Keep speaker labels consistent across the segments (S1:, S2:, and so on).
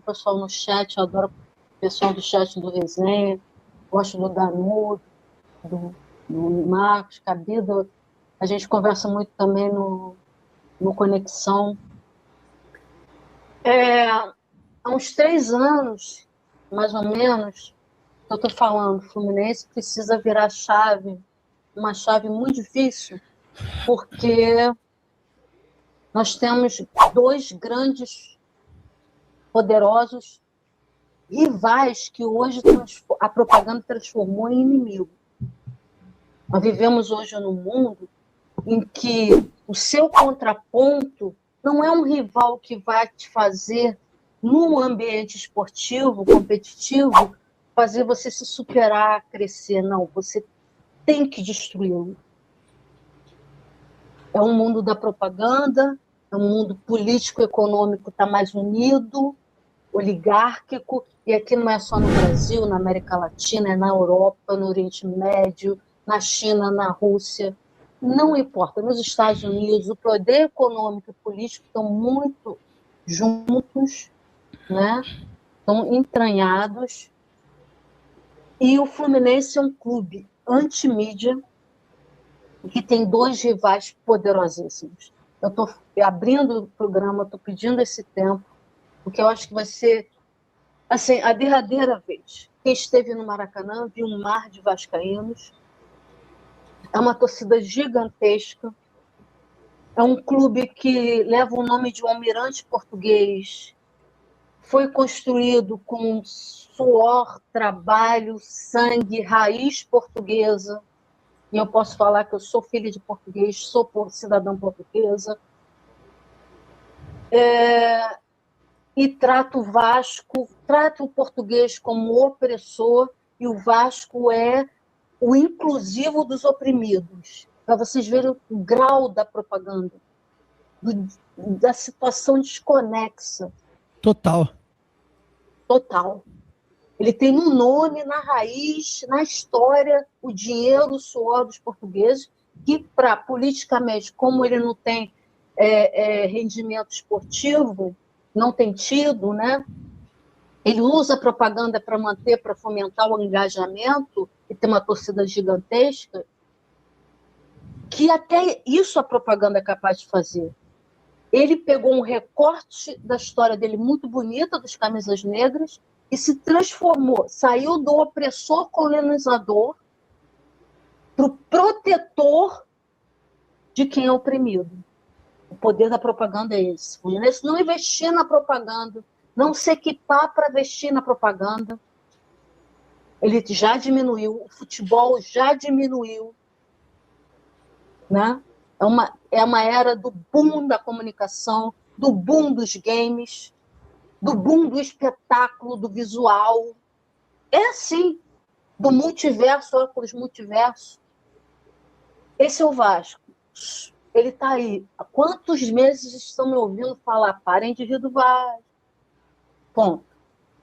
S1: pessoal no chat, eu adoro o pessoal do chat do Resenha, gosto do Danu, do Marcos, Cabida, a gente conversa muito também no Conexão. Há uns 3 anos, mais ou menos, eu estou falando, o Fluminense precisa virar chave, uma chave muito difícil, porque nós temos 2 grandes, poderosos rivais que hoje a propaganda transformou em inimigo. Nós vivemos hoje num mundo em que o seu contraponto não é um rival que vai te fazer, num ambiente esportivo, competitivo, fazer você se superar, crescer. Não, você tem que destruí-lo. É um mundo da propaganda, é um mundo político-econômico está mais unido, oligárquico, e aqui não é só no Brasil, na América Latina, é na Europa, no Oriente Médio, na China, na Rússia. Não importa, nos Estados Unidos, o poder econômico e político estão muito juntos, né? Estão entranhados, e o Fluminense é um clube antimídia que tem 2 rivais poderosíssimos. Eu estou abrindo o programa, estou pedindo esse tempo, porque eu acho que vai ser assim, a derradeira vez. Quem esteve no Maracanã viu um mar de vascaínos, é uma torcida gigantesca, é um clube que leva o nome de um almirante português, foi construído com suor, trabalho, sangue, raiz portuguesa, e eu posso falar que eu sou filha de português, sou cidadã portuguesa, e trata o Vasco, trata o português como opressor, e o Vasco é o inclusivo dos oprimidos, para vocês verem o grau da propaganda, da situação desconexa.
S2: Total.
S1: Ele tem no nome, na raiz, na história, o dinheiro, o suor dos portugueses, que, politicamente, como ele não tem rendimento esportivo, não tem tido, né? Ele usa a propaganda para manter, para fomentar o engajamento, e tem uma torcida gigantesca, que até isso a propaganda é capaz de fazer. Ele pegou um recorte da história dele muito bonita, dos camisas negras, e se transformou, saiu do opressor colonizador para o protetor de quem é oprimido. O poder da propaganda é esse. O Fluminense não investir na propaganda, não se equipar para investir na propaganda. Ele já diminuiu, o futebol já diminuiu, né? É uma era do boom da comunicação, do boom dos games, do boom do espetáculo, do visual. É assim, do multiverso, óculos multiverso. Esse é o Vasco. Ele está aí. Há quantos meses estão me ouvindo falar? Parem de rir do Vasco. Ponto.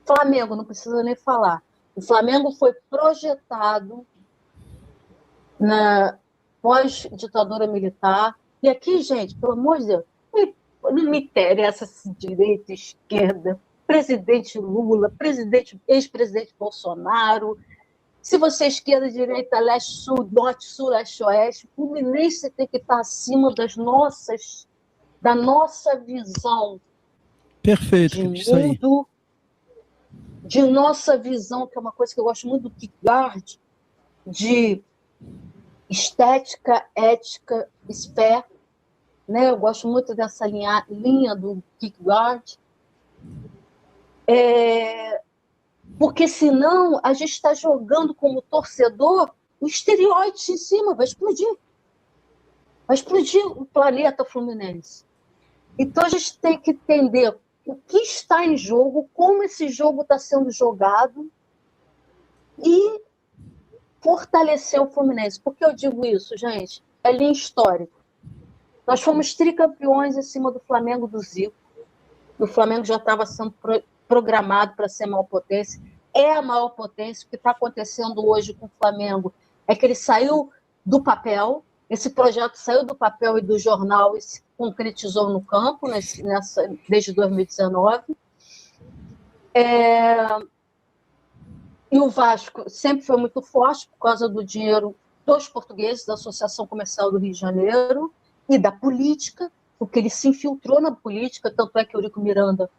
S1: Flamengo, não precisa nem falar. O Flamengo foi projetado na pós-ditadura militar. E aqui, gente, pelo amor de Deus, não me interessa se direita, esquerda, presidente Lula, ex-presidente Bolsonaro, se você é esquerda, direita, leste, sul, norte, sul, leste, oeste, o Fluminense tem que estar acima da nossa visão.
S2: Perfeito,
S1: de
S2: isso aí.
S1: mundo, de nossa visão, que é uma coisa que eu gosto muito do Kierkegaard, de estética, ética, fé, né? Eu gosto muito dessa linha do Kierkegaard, porque senão a gente está jogando como torcedor o estereótipo em cima, vai explodir o planeta Fluminense. Então a gente tem que entender o que está em jogo, como esse jogo está sendo jogado, e fortalecer o Fluminense. Por que eu digo isso, gente? É linha histórica. Nós fomos tricampeões em cima do Flamengo do Zico. O Flamengo já estava sendo programado para ser a maior potência. É a maior potência. O que está acontecendo hoje com o Flamengo é que ele saiu do papel, esse projeto saiu do papel e do jornal e se concretizou no campo desde 2019. E o Vasco sempre foi muito forte por causa do dinheiro dos portugueses, da Associação Comercial do Rio de Janeiro e da política, porque ele se infiltrou na política, tanto é que Eurico Miranda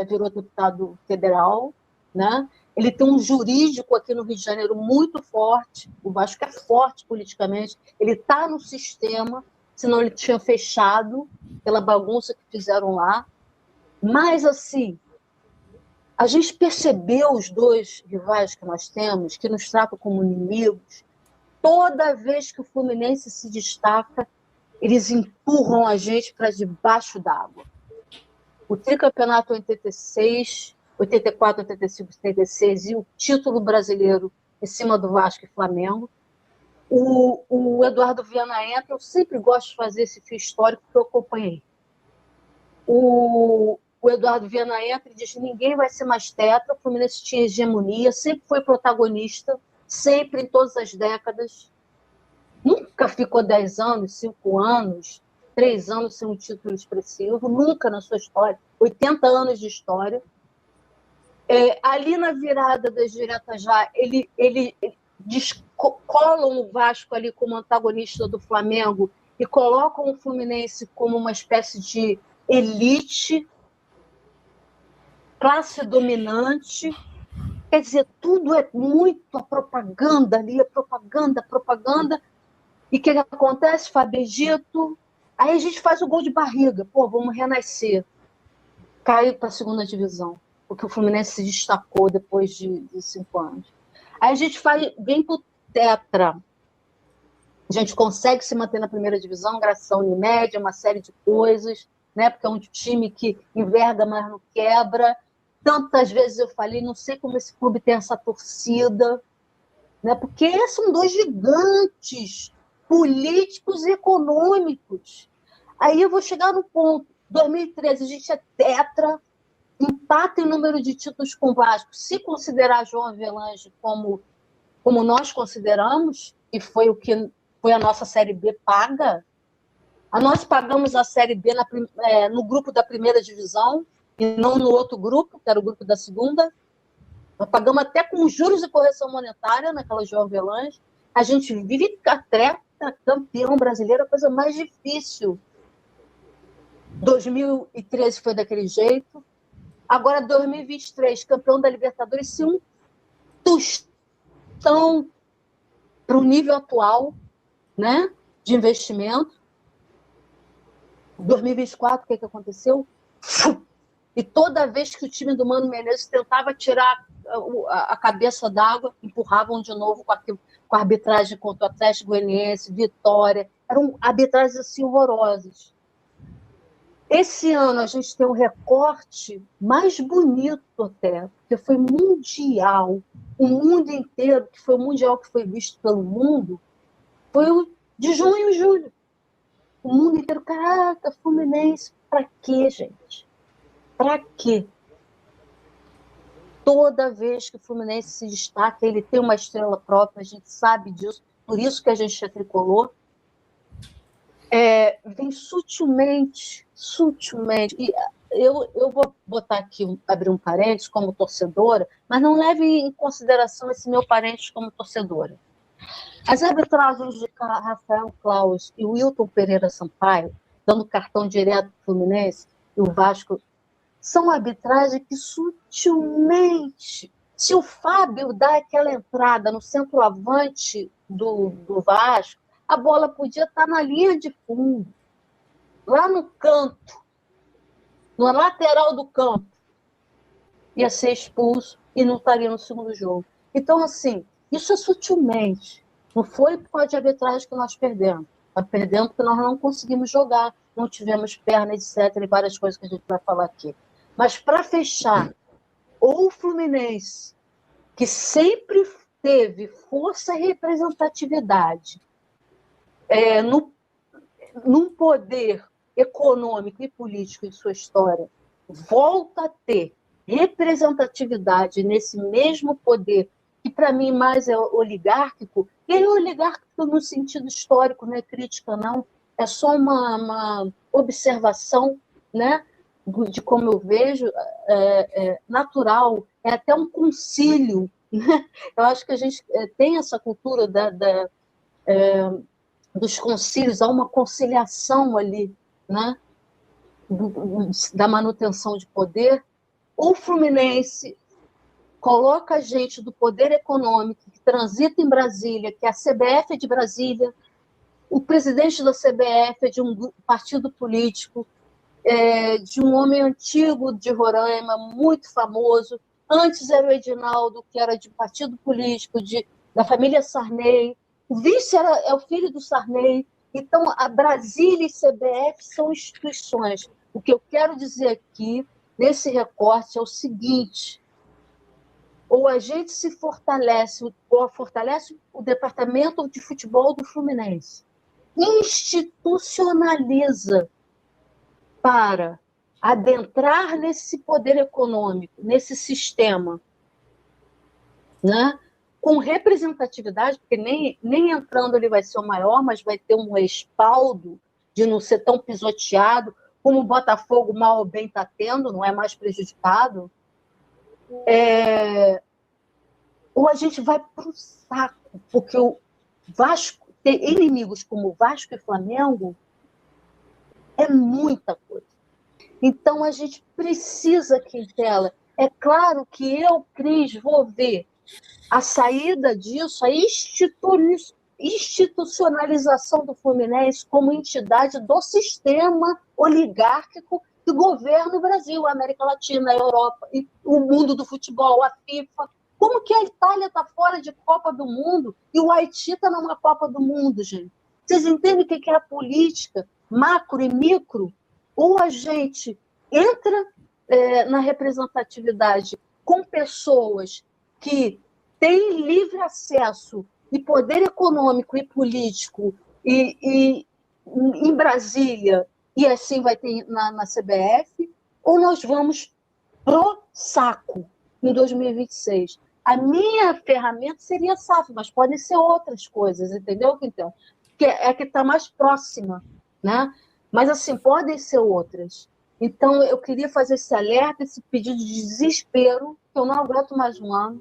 S1: virou deputado federal, né? Ele tem um jurídico aqui no Rio de Janeiro muito forte, o Vasco é forte politicamente, ele está no sistema, senão ele tinha fechado pela bagunça que fizeram lá. Mas, assim, a gente percebeu os dois rivais que nós temos, que nos tratam como inimigos, toda vez que o Fluminense se destaca, eles empurram a gente para debaixo d'água. O tricampeonato 86, 84, 85, 86 e o título brasileiro em cima do Vasco e Flamengo. O Eduardo Viana entra, eu sempre gosto de fazer esse fio histórico que eu acompanhei. O Eduardo Viana entra e diz que ninguém vai ser mais tetra, o Fluminense tinha hegemonia, sempre foi protagonista, sempre, em todas as décadas. Nunca ficou 10 anos, 5 anos, 3 anos sem um título expressivo, nunca na sua história, 80 anos de história. Ali na virada das diretas já, ele descolam o Vasco ali como antagonista do Flamengo e colocam o Fluminense como uma espécie de elite, classe dominante. Quer dizer, tudo é muito a propaganda ali, a propaganda. E o que acontece, Fábio Egito? Aí a gente faz o gol de barriga. Pô, vamos renascer. Caiu para a segunda divisão, porque o Fluminense se destacou depois de 5 anos. Aí a gente vem para o tetra. A gente consegue se manter na primeira divisão, graças à Unimed, uma série de coisas, né? Porque é um time que enverga, mas não quebra. Tantas vezes eu falei, não sei como esse clube tem essa torcida, né? Porque são dois gigantes políticos e econômicos. Aí eu vou chegar no ponto. 2013, a gente é tetra, empata em número de títulos com o Vasco. Se considerar João Avelange como nós consideramos, e foi o que foi a nossa Série B paga, nós pagamos a Série B no grupo da primeira divisão e não no outro grupo, que era o grupo da segunda. Nós pagamos até com juros e correção monetária naquela João Avelange. A gente vive atleta, campeão brasileiro, a coisa mais difícil. 2013 foi daquele jeito. Agora, 2023, campeão da Libertadores, se um tostão para o nível atual, né, de investimento. 2024, o que aconteceu? E toda vez que o time do Mano Menezes tentava tirar a cabeça d'água, empurravam de novo com a arbitragem contra o Atlético Goianiense, Vitória. Eram arbitragens assim horrorosas. Esse ano a gente tem um recorte mais bonito até, porque foi mundial. O mundo inteiro, que foi o mundial que foi visto pelo mundo, foi o de junho e julho. O mundo inteiro, caraca, Fluminense, pra quê, gente? Pra quê? Toda vez que o Fluminense se destaca, ele tem uma estrela própria, a gente sabe disso, por isso que a gente é tricolor. Vem sutilmente. E eu vou botar aqui, abrir um parênteses como torcedora, mas não leve em consideração esse meu parênteses como torcedora. As arbitragens de Rafael Claus e Wilton Pereira Sampaio, dando cartão direto para o Fluminense e o Vasco, são arbitragens que sutilmente, se o Fábio dá aquela entrada no centroavante do Vasco, a bola podia estar na linha de fundo, lá no canto, na lateral do campo, ia ser expulso e não estaria no segundo jogo. Então, assim, isso é sutilmente. Não foi por causa de arbitragem que nós perdemos. Nós perdemos porque nós não conseguimos jogar, não tivemos perna, etc., e várias coisas que a gente vai falar aqui. Mas, para fechar, ou o Fluminense, que sempre teve força e representatividade num poder econômico e político em sua história, volta a ter representatividade nesse mesmo poder, que para mim mais é oligárquico, e é oligárquico no sentido histórico, não é crítica, não, é só uma observação, né? de como eu vejo, natural, é até um concílio, né? Eu acho que a gente tem essa cultura dos concílios, há uma conciliação ali, né? Da manutenção de poder. O Fluminense coloca a gente do poder econômico que transita em Brasília, que a CBF é de Brasília, o presidente da CBF é de um partido político, de um homem antigo de Roraima, muito famoso. Antes era o Edinaldo, que era de partido político, da família Sarney. O vice é o filho do Sarney. Então, a Brasília e CBF são instituições. O que eu quero dizer aqui, nesse recorte, é o seguinte: ou a gente se fortalece, ou fortalece o departamento de futebol do Fluminense, institucionaliza para adentrar nesse poder econômico, nesse sistema, né? Com representatividade, porque nem entrando ele vai ser o maior, mas vai ter um respaldo de não ser tão pisoteado, como o Botafogo mal ou bem está tendo, não é mais prejudicado. Ou a gente vai para o saco, porque o Vasco, ter inimigos como Vasco e Flamengo é muita coisa. Então, a gente precisa, Quintela. É claro que eu, Cris, vou ver a saída disso, a institucionalização do Fluminense como entidade do sistema oligárquico que governa o Brasil, a América Latina, a Europa, e o mundo do futebol, a FIFA. Como que a Itália está fora de Copa do Mundo e o Haiti está numa Copa do Mundo, gente? Vocês entendem o que é a política macro e micro? Ou a gente entra na representatividade com pessoas que têm livre acesso e poder econômico e político e em Brasília, e assim vai ter na CBF, ou nós vamos pro saco em 2026. A minha ferramenta seria a SAF, mas podem ser outras coisas, entendeu, Quintão? Que é a que está mais próxima, né? Mas, assim, podem ser outras. Então, eu queria fazer esse alerta, esse pedido de desespero, que eu não aguento mais um ano.